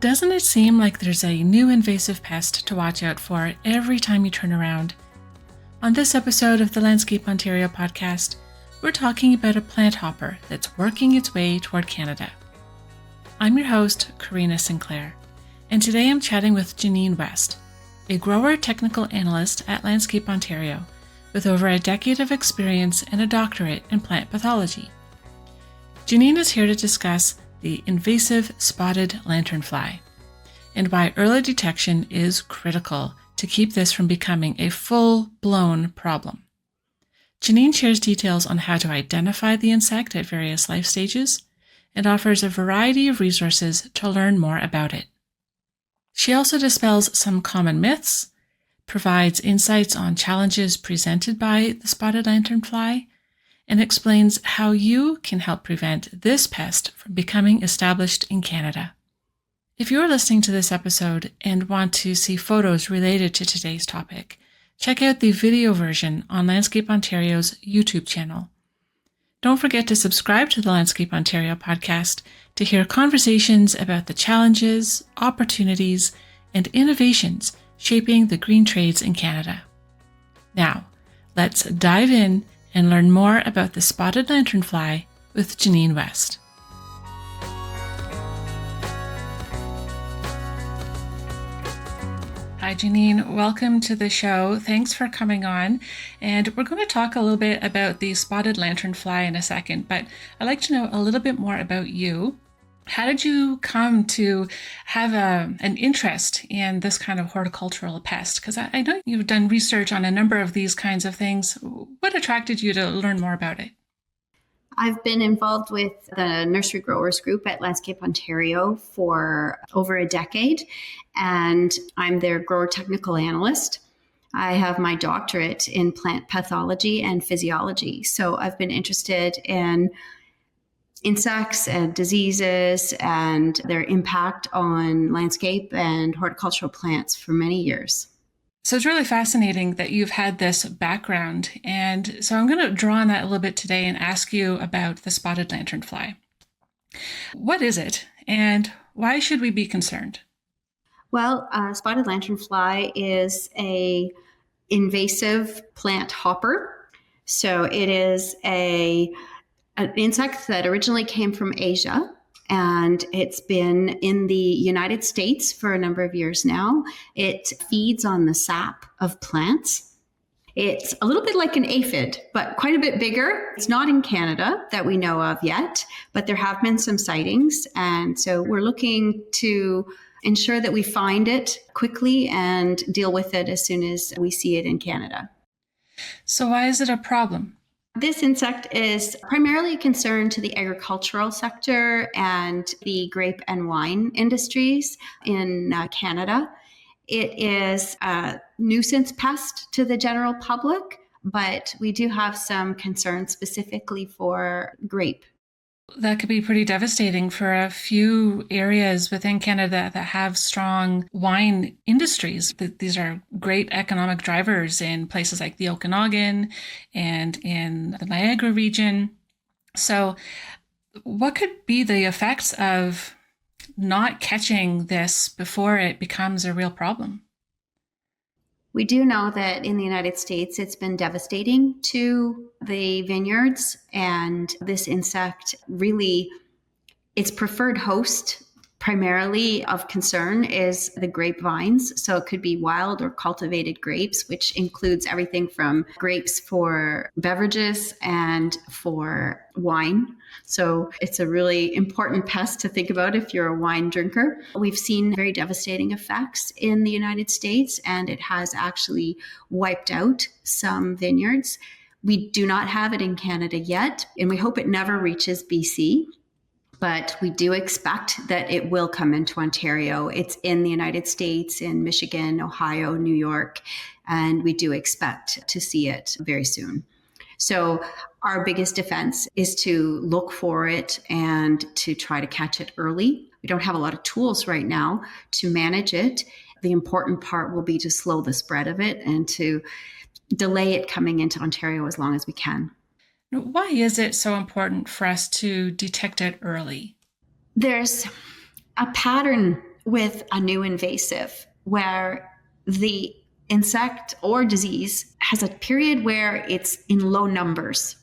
Doesn't it seem like there's a new invasive pest to watch out for every time you turn around? On this episode of the Landscape Ontario podcast, we're talking about a plant hopper that's working its way toward Canada. I'm your host, Karina Sinclair, and today I'm chatting with Jeanine West, a grower technical analyst at Landscape Ontario with over a decade of experience and a doctorate in plant pathology. Jeanine is here to discuss the invasive spotted lanternfly and why early detection is critical to keep this from becoming a full-blown problem. Jeanine shares details on how to identify the insect at various life stages and offers a variety of resources to learn more about it. She also dispels some common myths, provides insights on challenges presented by the spotted lanternfly, and explains how you can help prevent this pest from becoming established in Canada. If you're listening to this episode and want to see photos related to today's topic, check out the video version on Landscape Ontario's YouTube channel. Don't forget to subscribe to the Landscape Ontario podcast to hear conversations about the challenges, opportunities, and innovations shaping the green trades in Canada. Now, let's dive in and learn more about the spotted lanternfly with Jeanine West. Hi, Jeanine. Welcome to the show. Thanks for coming on. And we're going to talk a little bit about the spotted lanternfly in a second, but I'd like to know a little bit more about you. How did you come to have an interest in this kind of horticultural pest? Because I know you've done research on a number of these kinds of things. What attracted you to learn more about it? I've been involved with the nursery growers group at Landscape Ontario for over a decade, and I'm their grower technical analyst. I have my doctorate in plant pathology and physiology, so I've been interested in insects and diseases and their impact on landscape and horticultural plants for many years. So it's really fascinating that you've had this background. And so I'm going to draw on that a little bit today and ask you about the spotted lanternfly. What is it and why should we be concerned? Well, spotted lanternfly is an invasive plant hopper. So it is an insect that originally came from Asia, and it's been in the United States for a number of years now. It feeds on the sap of plants. It's a little bit like an aphid, but quite a bit bigger. It's not in Canada that we know of yet, but there have been some sightings. And so we're looking to ensure that we find it quickly and deal with it as soon as we see it in Canada. So why is it a problem? This insect is primarily a concern to the agricultural sector and the grape and wine industries in Canada. It is a nuisance pest to the general public, but we do have some concerns specifically for grape. That could be pretty devastating for a few areas within Canada that have strong wine industries. These are great economic drivers in places like the Okanagan and in the Niagara region. So what could be the effects of not catching this before it becomes a real problem? We do know that in the United States, it's been devastating to the vineyards, and this insect really, its preferred host primarily of concern is the grapevines. So it could be wild or cultivated grapes, which includes everything from grapes for beverages and for wine. So it's a really important pest to think about if you're a wine drinker. We've seen very devastating effects in the United States, and it has actually wiped out some vineyards. We do not have it in Canada yet, and we hope it never reaches BC. But we do expect that it will come into Ontario. It's in the United States, in Michigan, Ohio, New York, and we do expect to see it very soon. So our biggest defense is to look for it and to try to catch it early. We don't have a lot of tools right now to manage it. The important part will be to slow the spread of it and to delay it coming into Ontario as long as we can. Why is it so important for us to detect it early? There's a pattern with a new invasive where the insect or disease has a period where it's in low numbers.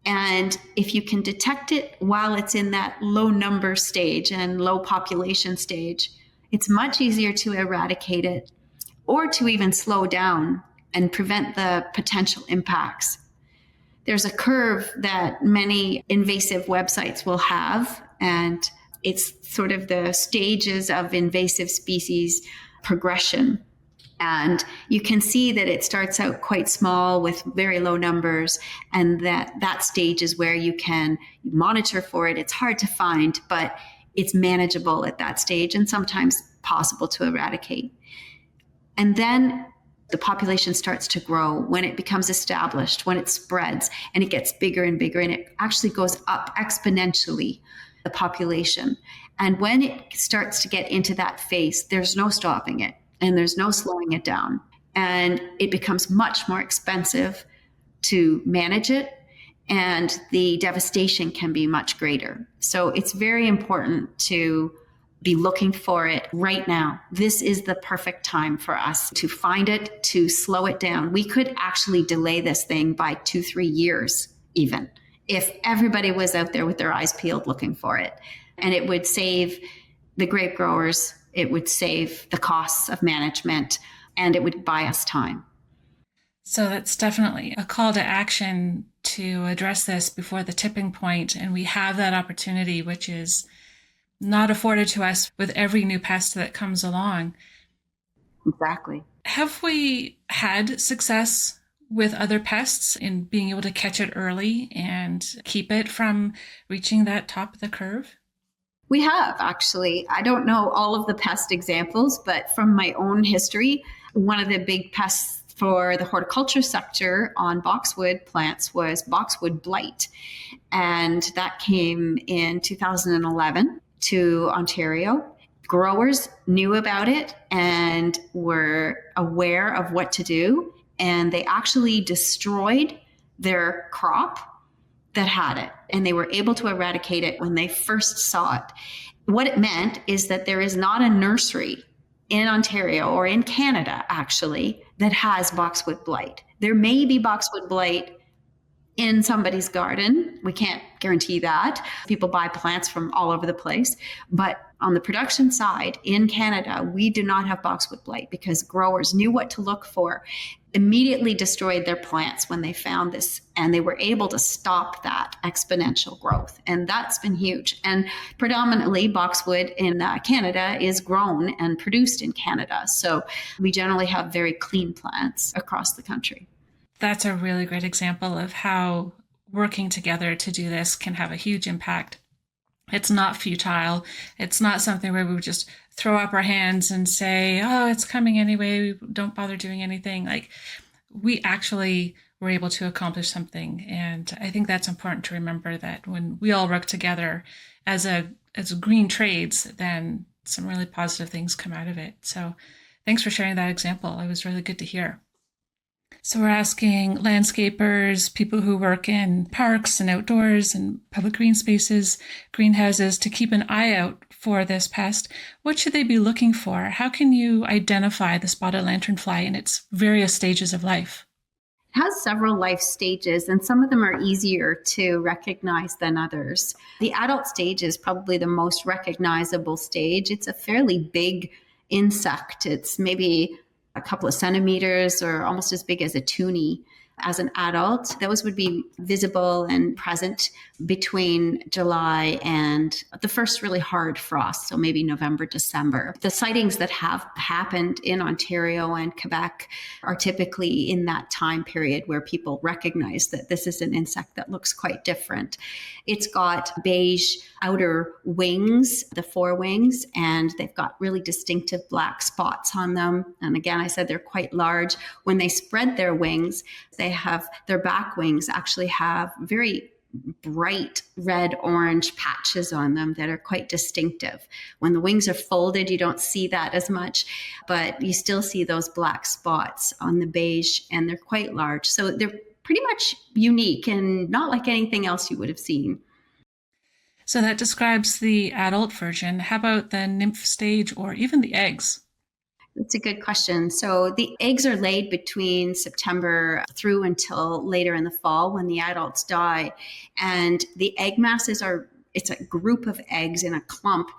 And if you can detect it while it's in that low number stage and low population stage, it's much easier to eradicate it or to even slow down and prevent the potential impacts. There's a curve that many invasive websites will have, and it's sort of the stages of invasive species progression. And you can see that it starts out quite small with very low numbers, and that stage is where you can monitor for it. It's hard to find, but it's manageable at that stage and sometimes possible to eradicate. And then the population starts to grow when it becomes established, when it spreads and it gets bigger and bigger, and it actually goes up exponentially, the population. And when it starts to get into that phase, there's no stopping it and there's no slowing it down. And it becomes much more expensive to manage it, and the devastation can be much greater. So it's very important to be looking for it right now. This is the perfect time for us to find it, to slow it down. We could actually delay this thing by 2-3 years, even if everybody was out there with their eyes peeled looking for it. And it would save the grape growers, it would save the costs of management, and it would buy us time. So that's definitely a call to action to address this before the tipping point. And we have that opportunity, which is not afforded to us with every new pest that comes along. Exactly. Have we had success with other pests in being able to catch it early and keep it from reaching that top of the curve? We have, actually. I don't know all of the pest examples, but from my own history, one of the big pests for the horticulture sector on boxwood plants was boxwood blight. And that came in 2011 to Ontario. Growers knew about it and were aware of what to do, and they actually destroyed their crop that had it, and they were able to eradicate it when they first saw it. What it meant is that there is not a nursery in Ontario or in Canada, actually, that has boxwood blight. There may be boxwood blight in somebody's garden. We can't guarantee that. People buy plants from all over the place. But on the production side in Canada, we do not have boxwood blight because growers knew what to look for, immediately destroyed their plants when they found this, and they were able to stop that exponential growth. And that's been huge. And predominantly boxwood in Canada is grown and produced in Canada. So we generally have very clean plants across the country. That's a really great example of how working together to do this can have a huge impact. It's not futile. It's not something where we would just throw up our hands and say, oh, it's coming anyway, don't bother doing anything. Like, we actually were able to accomplish something. And I think that's important to remember, that when we all work together as green trades, then some really positive things come out of it. So thanks for sharing that example. It was really good to hear. So we're asking landscapers, people who work in parks and outdoors and public green spaces, greenhouses, to keep an eye out for this pest. What should they be looking for? How can you identify the spotted lanternfly in its various stages of life? It has several life stages, and some of them are easier to recognize than others. The adult stage is probably the most recognizable stage. It's a fairly big insect. It's maybe a couple of centimeters or almost as big as a toonie as an adult. Those would be visible and present between July and the first really hard frost, so maybe November, December. The sightings that have happened in Ontario and Quebec are typically in that time period where people recognize that this is an insect that looks quite different. It's got beige outer wings, the forewings, and they've got really distinctive black spots on them. And again, I said they're quite large. When they spread their wings, their back wings actually have very bright red orange patches on them that are quite distinctive. When the wings are folded, you don't see that as much, but you still see those black spots on the beige, and they're quite large. So they're pretty much unique and not like anything else you would have seen. So that describes the adult version. How about the nymph stage or even the eggs? That's a good question. So the eggs are laid between September through until later in the fall when the adults die. And the egg masses it's a group of eggs in a clump.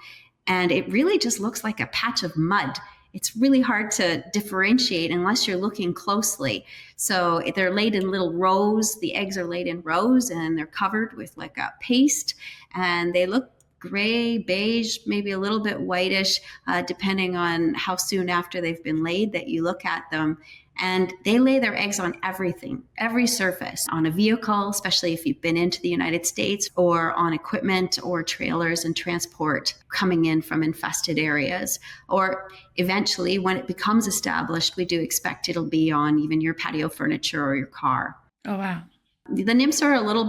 And it really just looks like a patch of mud. It's really hard to differentiate unless you're looking closely. So they're laid in little rows. The eggs are laid in rows and they're covered with like a paste. And they look gray, beige, maybe a little bit whitish, depending on how soon after they've been laid that you look at them. And they lay their eggs on everything, every surface, on a vehicle, especially if you've been into the United States, or on equipment or trailers and transport coming in from infested areas. Or eventually, when it becomes established, we do expect it'll be on even your patio furniture or your car. Oh, wow. The nymphs are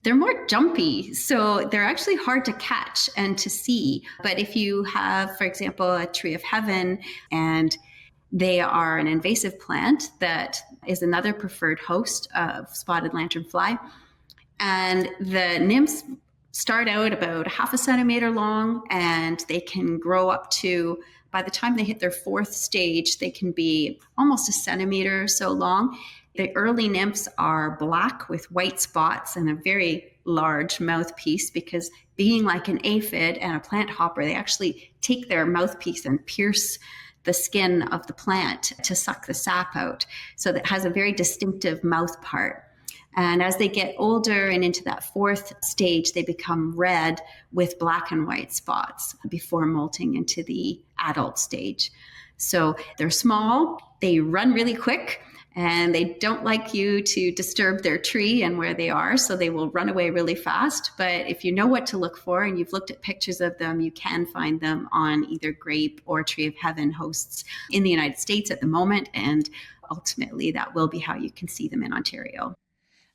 they're more jumpy. So they're actually hard to catch and to see. But if you have, for example, a tree of heaven, and they are an invasive plant that is another preferred host of spotted lanternfly. And the nymphs start out about half a centimeter long, and they can grow up to, by the time they hit their fourth stage, they can be almost a centimeter or so long. The early nymphs are black with white spots and a very large mouthpiece, because being like an aphid and a plant hopper, they actually take their mouthpiece and pierce the skin of the plant to suck the sap out. So that has a very distinctive mouth part. And as they get older and into that fourth stage, they become red with black and white spots before molting into the adult stage. So they're small, they run really quick, and they don't like you to disturb their tree and where they are, so they will run away really fast. But if you know what to look for and you've looked at pictures of them, you can find them on either grape or tree of heaven hosts in the United States at the moment, and ultimately that will be how you can see them in Ontario.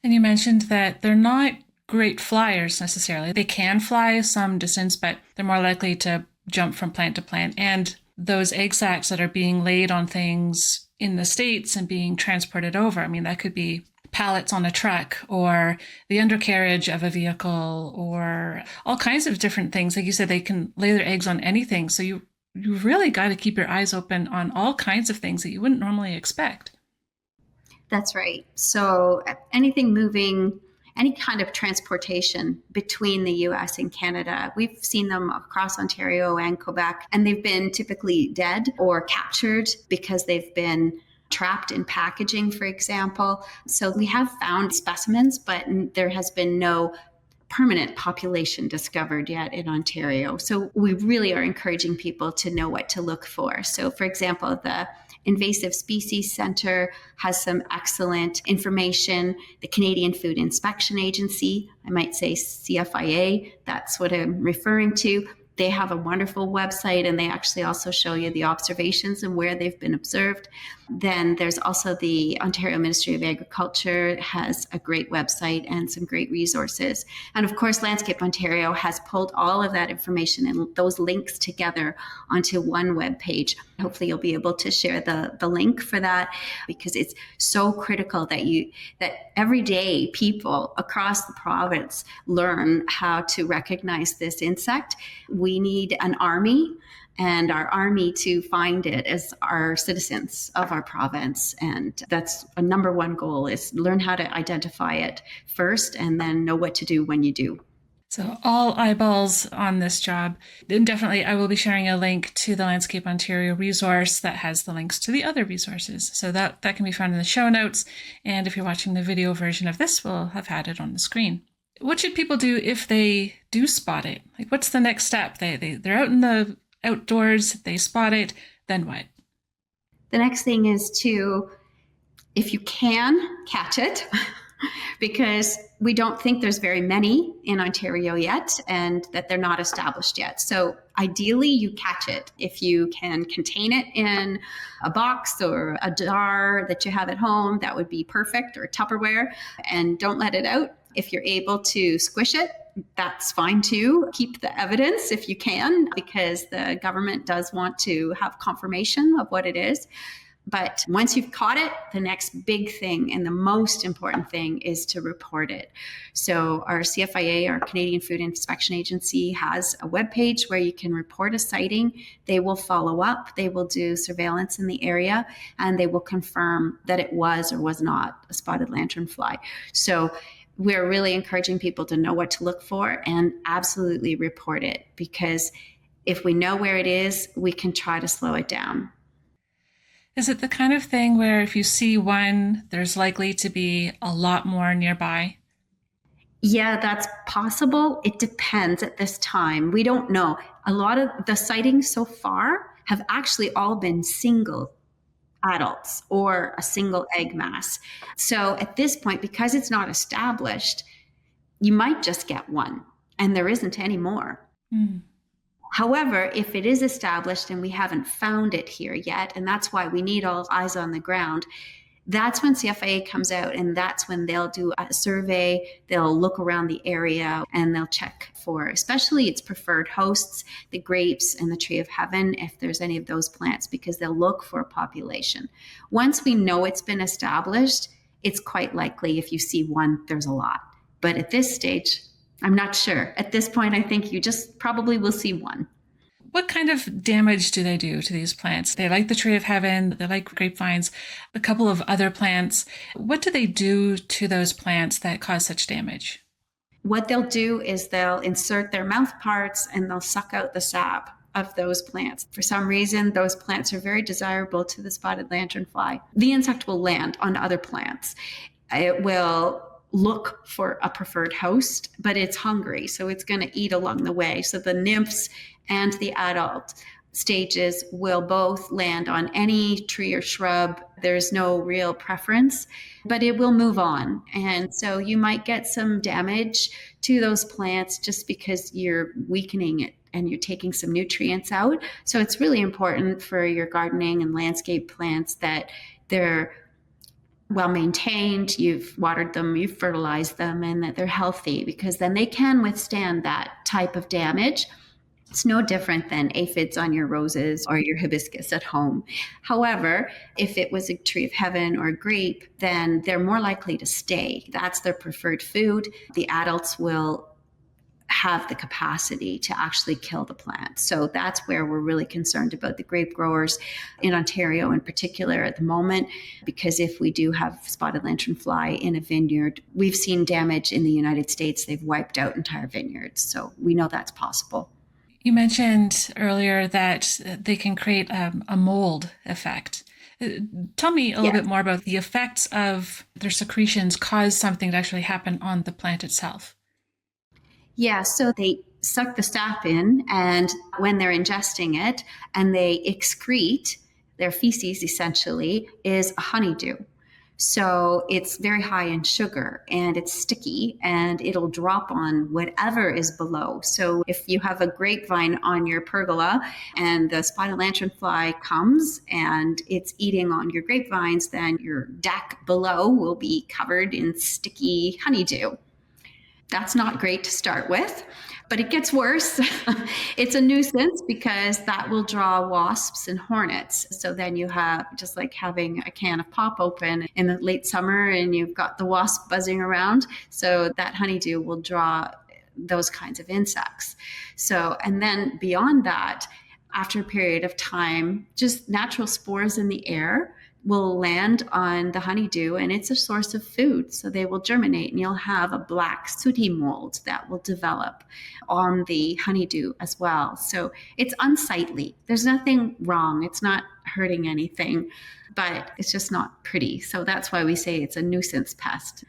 And you mentioned that they're not great flyers necessarily. They can fly some distance, but they're more likely to jump from plant to plant. And those egg sacs that are being laid on things in the States and being transported over, I mean, that could be pallets on a truck or the undercarriage of a vehicle or all kinds of different things. Like you said, they can lay their eggs on anything. So you really got to keep your eyes open on all kinds of things that you wouldn't normally expect. That's right. So anything moving, any kind of transportation between the US and Canada, we've seen them across Ontario and Quebec, and they've been typically dead or captured because they've been trapped in packaging, for example. So we have found specimens, but there has been no permanent population discovered yet in Ontario. So we really are encouraging people to know what to look for. So for example, the Invasive Species Center has some excellent information. The Canadian Food Inspection Agency, I might say CFIA, that's what I'm referring to. They have a wonderful website, and they actually also show you the observations and where they've been observed. Then there's also the Ontario Ministry of Agriculture has a great website and some great resources. And of course, Landscape Ontario has pulled all of that information and those links together onto one web page. Hopefully you'll be able to share the link for that, because it's so critical that every day people across the province learn how to recognize this insect. We need an army, and our army to find it as our citizens of our province. And that's a number one goal, is learn how to identify it first and then know what to do when you do. So all eyeballs on this job. And definitely I will be sharing a link to the Landscape Ontario resource that has the links to the other resources. So that can be found in the show notes. And if you're watching the video version of this, we'll have had it on the screen. What should people do if they do spot it? Like, what's the next step? They're out in the outdoors, they spot it, then what? The next thing is to, if you can, catch it, because we don't think there's very many in Ontario yet, and that they're not established yet. So ideally you catch it. If you can contain it in a box or a jar that you have at home, that would be perfect, or Tupperware, and don't let it out. If you're able to squish it, that's fine too. Keep the evidence if you can, because the government does want to have confirmation of what it is. But once you've caught it, the next big thing and the most important thing is to report it. So our CFIA, our Canadian Food Inspection Agency, has a webpage where you can report a sighting. They will follow up, they will do surveillance in the area, and they will confirm that it was or was not a spotted lanternfly. So we're really encouraging people to know what to look for and absolutely report it, because if we know where it is, we can try to slow it down. Is it the kind of thing where if you see one, there's likely to be a lot more nearby? Yeah, that's possible. It depends at this time. We don't know. A lot of the sightings so far have actually all been single adults or a single egg mass. So at this point, because it's not established, you might just get one and there isn't any more. Mm. However, if it is established and we haven't found it here yet, and that's why we need all eyes on the ground, that's when CFIA comes out, and that's when they'll do a survey. They'll look around the area and they'll check for, especially its preferred hosts, the grapes and the tree of heaven, if there's any of those plants, because they'll look for a population. Once we know it's been established, it's quite likely if you see one, there's a lot. But at this stage, I'm not sure. At this point, I think you just probably will see one. What kind of damage do they do to these plants? They like the tree of heaven, they like grapevines, a couple of other plants. What do they do to those plants that cause such damage? What they'll do is they'll insert their mouth parts and they'll suck out the sap of those plants. For some reason, those plants are very desirable to the spotted lanternfly. The insect will land on other plants. It will look for a preferred host, but it's hungry, so it's going to eat along the way. So the nymphs and the adult stages will both land on any tree or shrub. There's no real preference, but it will move on. And so you might get some damage to those plants just because you're weakening it and you're taking some nutrients out. So it's really important for your gardening and landscape plants that they're well maintained, you've watered them, you've fertilized them, and that they're healthy, because then they can withstand that type of damage. It's no different than aphids on your roses or your hibiscus at home. However, if it was a tree of heaven or a grape, then they're more likely to stay. That's their preferred food. The adults will have the capacity to actually kill the plant. So that's where we're really concerned about the grape growers in Ontario in particular at the moment, because if we do have spotted lanternfly in a vineyard, we've seen damage in the United States. They've wiped out entire vineyards. So we know that's possible. You mentioned earlier that they can create a mold effect. Tell me a little bit more about the effects of their secretions cause something to actually happen on the plant itself. Yeah, so they suck the sap in, and when they're ingesting it and they excrete, their feces essentially is a honeydew. So it's very high in sugar and it's sticky and it'll drop on whatever is below. So if you have a grapevine on your pergola and the spotted lanternfly comes and it's eating on your grapevines, then your deck below will be covered in sticky honeydew. That's not great to start with, but it gets worse. It's a nuisance because that will draw wasps and hornets. So then you have just like having a can of pop open in the late summer and you've got the wasp buzzing around. So that honeydew will draw those kinds of insects. So, and then beyond that, after a period of time, just natural spores in the air will land on the honeydew and it's a source of food. So they will germinate and you'll have a black sooty mold that will develop on the honeydew as well. So it's unsightly. There's nothing wrong. It's not hurting anything, but it's just not pretty. So that's why we say it's a nuisance pest.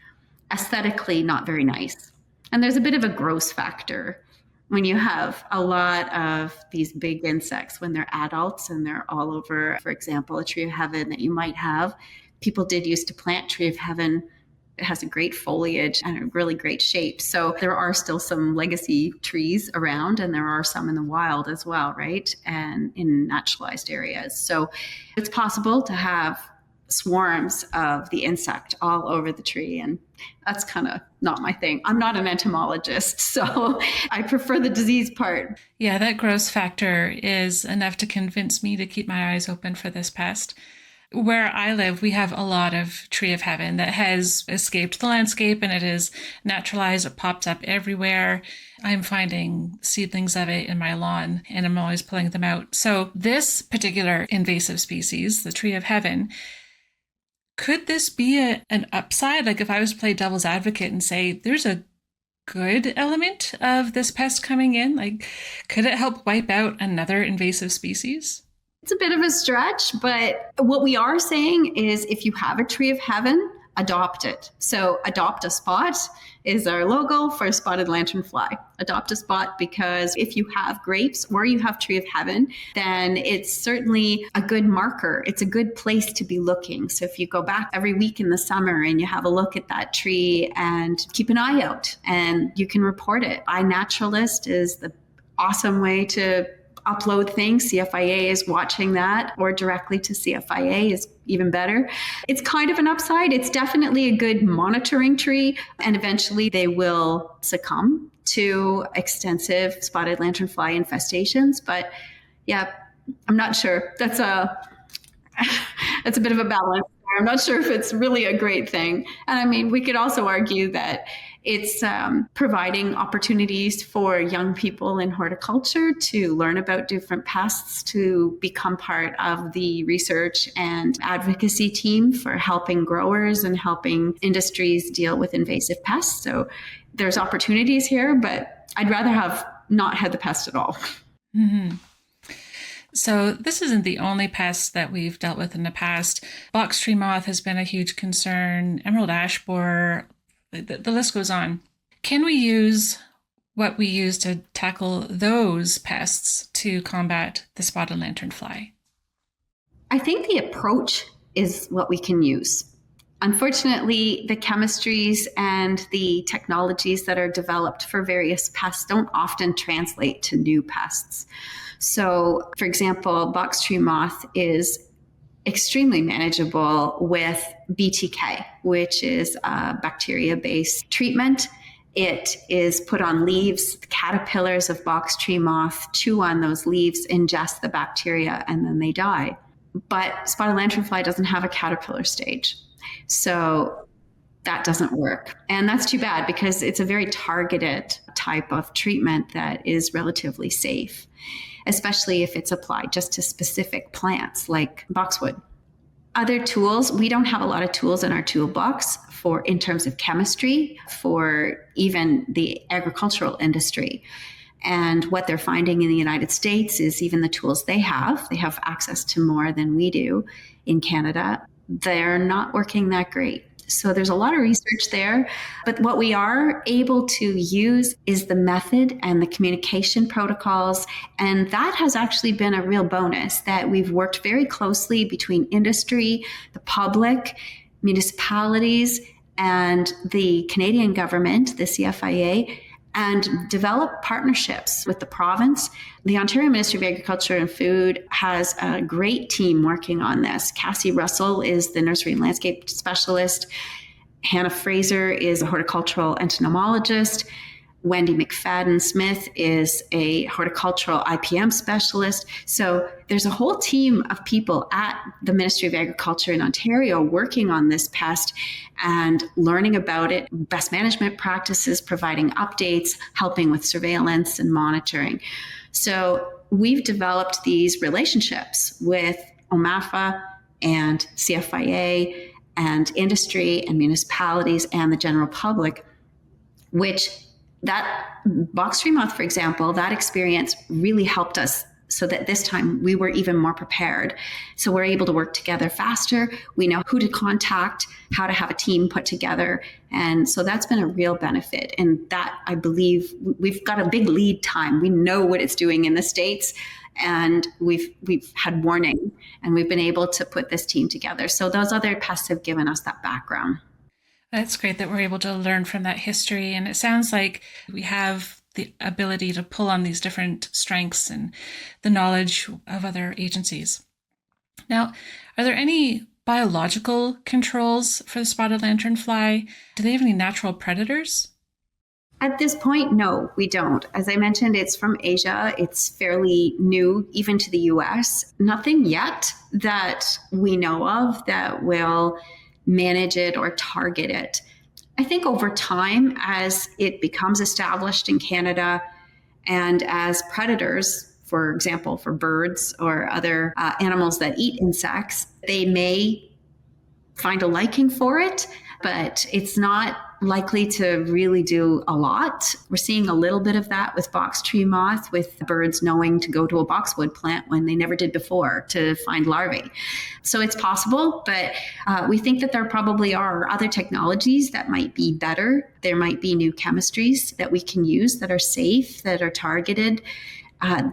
Aesthetically, not very nice. And there's a bit of a gross factor when you have a lot of these big insects when they're adults and they're all over, for example, a tree of heaven that you might have. People did used to plant tree of heaven. It has a great foliage and a really great shape. So there are still some legacy trees around and there are some in the wild as well, right? And in naturalized areas. So it's possible to have swarms of the insect all over the tree. And that's kind of not my thing. I'm not an entomologist, so I prefer the disease part. Yeah, that gross factor is enough to convince me to keep my eyes open for this pest. Where I live, we have a lot of tree of heaven that has escaped the landscape and it is naturalized. It pops up everywhere. I'm finding seedlings of it in my lawn and I'm always pulling them out. So this particular invasive species, the tree of heaven, could this be an upside? Like if I was to play devil's advocate and say there's a good element of this pest coming in, like could it help wipe out another invasive species? It's a bit of a stretch, but what we are saying is if you have a tree of heaven, adopt it. So adopt a spot is our logo for Spotted Lanternfly. Adopt a spot, because if you have grapes or you have tree of heaven, then it's certainly a good marker. It's a good place to be looking. So if you go back every week in the summer and you have a look at that tree and keep an eye out and you can report it. iNaturalist is the awesome way to upload things. CFIA is watching that, or directly to CFIA is even better. It's kind of an upside. It's definitely a good monitoring tree, and eventually they will succumb to extensive spotted lanternfly infestations. But yeah, I'm not sure. That's a bit of a balance. I'm not sure if it's really a great thing. And I mean, we could also argue that it's providing opportunities for young people in horticulture to learn about different pests, to become part of the research and advocacy team for helping growers and helping industries deal with invasive pests. So there's opportunities here, but I'd rather have not had the pest at all. Mm-hmm. So this isn't the only pest that we've dealt with in the past. Box tree moth has been a huge concern, emerald ash borer, the list goes on. Can we use what we use to tackle those pests to combat the spotted lanternfly? I think the approach is what we can use. Unfortunately, the chemistries and the technologies that are developed for various pests don't often translate to new pests. So, for example, box tree moth is extremely manageable with BTK, which is a bacteria-based treatment. It is put on leaves. The caterpillars of box tree moth chew on those leaves, ingest the bacteria, and then they die. But spotted lanternfly doesn't have a caterpillar stage. So that doesn't work. And that's too bad, because it's a very targeted type of treatment that is relatively safe, especially if it's applied just to specific plants like boxwood. Other tools, we don't have a lot of tools in our toolbox for in terms of chemistry for even the agricultural industry. And what they're finding in the United States is even the tools they have access to more than we do in Canada. They're not working that great. So there's a lot of research there. But what we are able to use is the method and the communication protocols. And that has actually been a real bonus, that we've worked very closely between industry, the public, municipalities, and the Canadian government, the CFIA, and develop partnerships with the province. The Ontario Ministry of Agriculture and Food has a great team working on this. Cassie Russell is the nursery and landscape specialist. Hannah Fraser is a horticultural entomologist. Wendy McFadden Smith is a horticultural IPM specialist. So there's a whole team of people at the Ministry of Agriculture in Ontario working on this pest and learning about it, best management practices, providing updates, helping with surveillance and monitoring. So we've developed these relationships with OMAFA and CFIA and industry and municipalities and the general public, which that box tree moth, for example, that experience really helped us so that this time we were even more prepared. So we're able to work together faster. We know who to contact, how to have a team put together. And so that's been a real benefit. And that, I believe, we've got a big lead time. We know what it's doing in the States, and we've had warning, and we've been able to put this team together. So those other pests have given us that background. That's great that we're able to learn from that history. And it sounds like we have the ability to pull on these different strengths and the knowledge of other agencies. Now, are there any biological controls for the spotted lanternfly? Do they have any natural predators? At this point, no, we don't. As I mentioned, it's from Asia. It's fairly new, even to the US. Nothing yet that we know of that will manage it or target it. I think over time, as it becomes established in Canada and as predators, for example, for birds or other animals that eat insects, they may find a liking for it, but it's not likely to really do a lot. We're seeing a little bit of that with box tree moth, with birds knowing to go to a boxwood plant when they never did before to find larvae. So it's possible, but we think that there probably are other technologies that might be better. There might be new chemistries that we can use that are safe, that are targeted.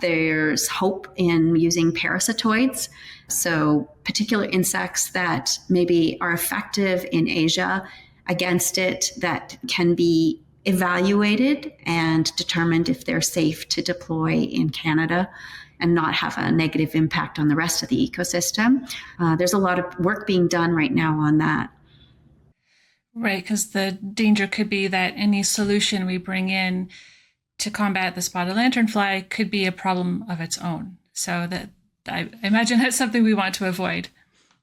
There's hope in using parasitoids, so particular insects that maybe are effective in Asia against it that can be evaluated and determined if they're safe to deploy in Canada and not have a negative impact on the rest of the ecosystem. There's a lot of work being done right now on that. Right, because the danger could be that any solution we bring in to combat the spotted lanternfly could be a problem of its own. So that I imagine that's something we want to avoid.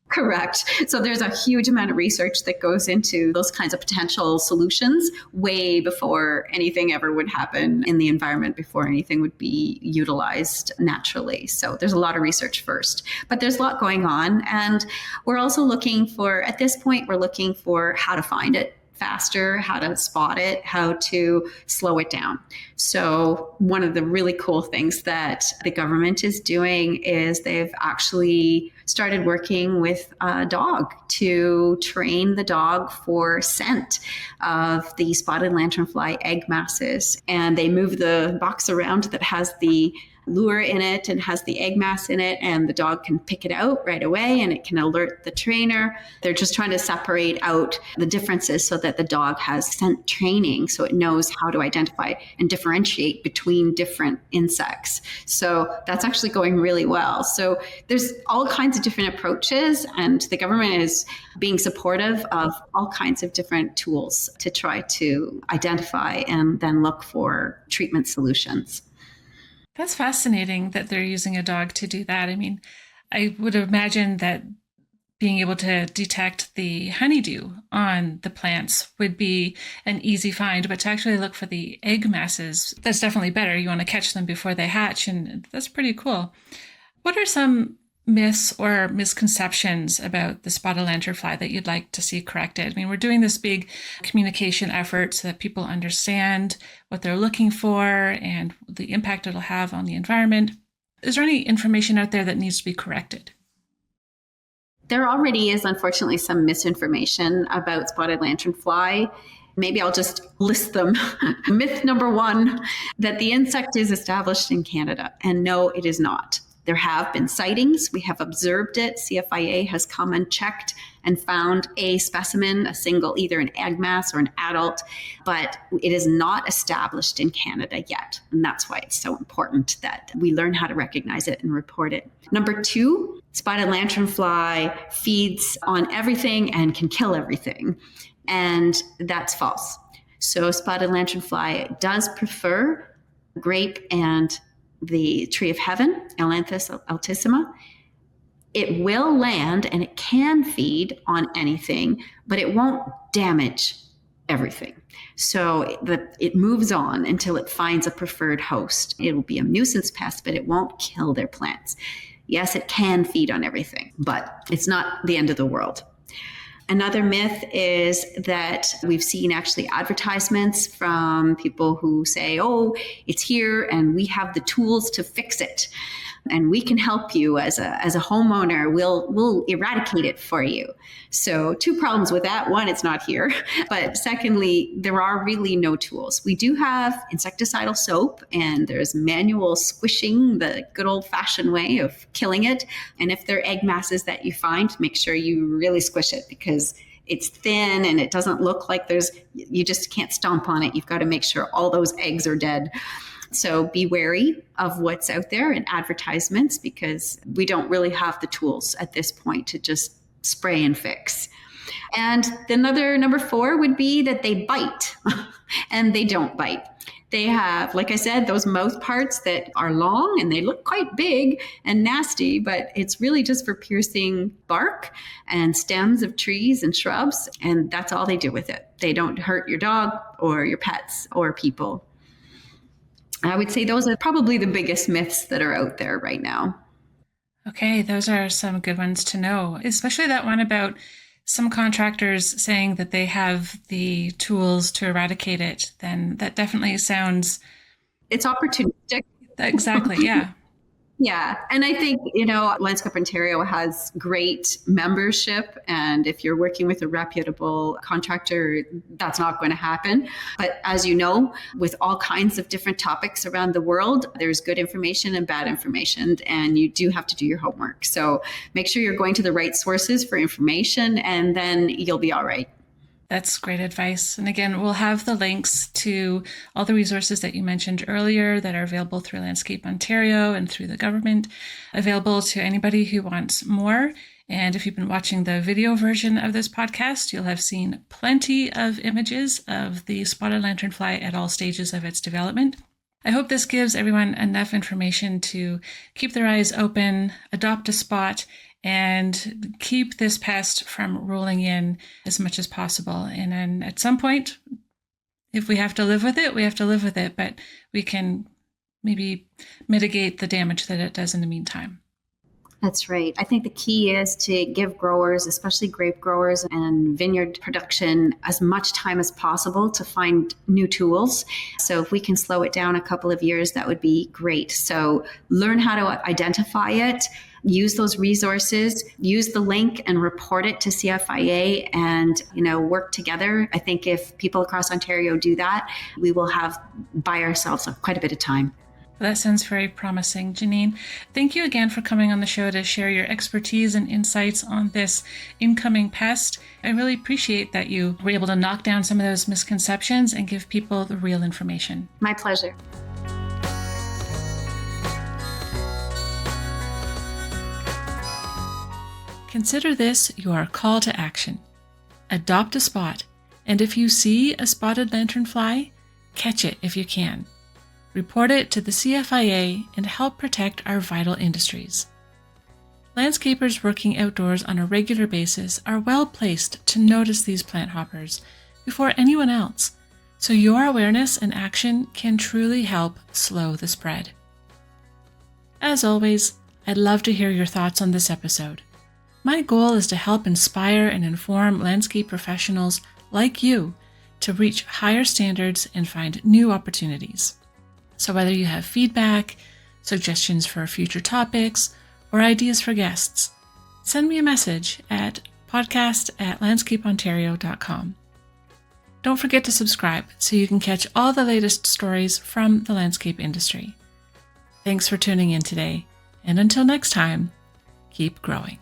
Correct. So there's a huge amount of research that goes into those kinds of potential solutions way before anything ever would happen in the environment, before anything would be utilized naturally. So there's a lot of research first, but there's a lot going on. And we're also looking for, at this point, we're looking for how to find it faster, how to spot it, how to slow it down. So one of the really cool things that the government is doing is they've actually started working with a dog to train the dog for scent of the spotted lanternfly egg masses. And they move the box around that has the lure in it and has the egg mass in it, and the dog can pick it out right away and it can alert the trainer. They're just trying to separate out the differences so that the dog has scent training, so it knows how to identify and differentiate between different insects. So that's actually going really well. So there's all kinds of different approaches, and the government is being supportive of all kinds of different tools to try to identify and then look for treatment solutions. That's fascinating that they're using a dog to do that. I mean, I would imagine that being able to detect the honeydew on the plants would be an easy find, but to actually look for the egg masses, that's definitely better. You want to catch them before they hatch, and that's pretty cool. What are some myths or misconceptions about the spotted lanternfly that you'd like to see corrected? I mean, we're doing this big communication effort so that people understand what they're looking for and the impact it'll have on the environment. Is there any information out there that needs to be corrected? There already is, unfortunately, some misinformation about spotted lanternfly. Maybe I'll just list them. Myth number one, that the insect is established in Canada. And no, it is not. There have been sightings. We have observed it. CFIA has come and checked and found a specimen, a single, either an egg mass or an adult, but it is not established in Canada yet. And that's why it's so important that we learn how to recognize it and report it. Number two, spotted lanternfly feeds on everything and can kill everything. And that's false. So spotted lanternfly does prefer grape and the tree of heaven, Ailanthus altissima. It will land and it can feed on anything, but it won't damage everything. So it moves on until it finds a preferred host. It will be a nuisance pest, but it won't kill their plants. Yes, it can feed on everything, but it's not the end of the world. Another myth is that we've seen actually advertisements from people who say, oh, it's here and we have the tools to fix it. And we can help you as a homeowner. We'll eradicate it for you. So two problems with that. One, it's not here. But secondly, there are really no tools. We do have insecticidal soap, and there's manual squishing, the good old-fashioned way of killing it. And if there are egg masses that you find, make sure you really squish it, because it's thin and it doesn't look like you just can't stomp on it. You've got to make sure all those eggs are dead. So be wary of what's out there in advertisements, because we don't really have the tools at this point to just spray and fix. And another number four would be that they bite. and they don't bite. They have, like I said, those mouth parts that are long and they look quite big and nasty, but it's really just for piercing bark and stems of trees and shrubs. And that's all they do with it. They don't hurt your dog or your pets or people. I would say those are probably the biggest myths that are out there right now. Okay, those are some good ones to know, especially that one about some contractors saying that they have the tools to eradicate it. Then that definitely sounds... It's opportunistic. Exactly, yeah. Yeah. And I think, Landscape Ontario has great membership. And if you're working with a reputable contractor, that's not going to happen. But as you know, with all kinds of different topics around the world, there's good information and bad information. And you do have to do your homework. So make sure you're going to the right sources for information, and then you'll be all right. That's great advice. And again, we'll have the links to all the resources that you mentioned earlier that are available through Landscape Ontario and through the government, available to anybody who wants more. And if you've been watching the video version of this podcast, you'll have seen plenty of images of the spotted lanternfly at all stages of its development. I hope this gives everyone enough information to keep their eyes open, adopt a spot, and keep this pest from rolling in as much as possible. And then at some point, if we have to live with it, we have to live with it, but we can maybe mitigate the damage that it does in the meantime. That's right. I think the key is to give growers, especially grape growers and vineyard production, as much time as possible to find new tools. So if we can slow it down a couple of years, that would be great. So learn how to identify it, use those resources, use the link and report it to CFIA, and, work together. I think if people across Ontario do that, we will have by ourselves quite a bit of time. That sounds very promising. Jeanine, thank you again for coming on the show to share your expertise and insights on this incoming pest. I really appreciate that you were able to knock down some of those misconceptions and give people the real information. My pleasure. Consider this your call to action. Adopt a spot, and if you see a spotted lanternfly, catch it if you can. Report it to the CFIA and help protect our vital industries. Landscapers working outdoors on a regular basis are well placed to notice these plant hoppers before anyone else, so your awareness and action can truly help slow the spread. As always, I'd love to hear your thoughts on this episode. My goal is to help inspire and inform landscape professionals like you to reach higher standards and find new opportunities. So whether you have feedback, suggestions for future topics, or ideas for guests, send me a message at podcast@landscapeontario.com. Don't forget to subscribe so you can catch all the latest stories from the landscape industry. Thanks for tuning in today, and until next time, keep growing.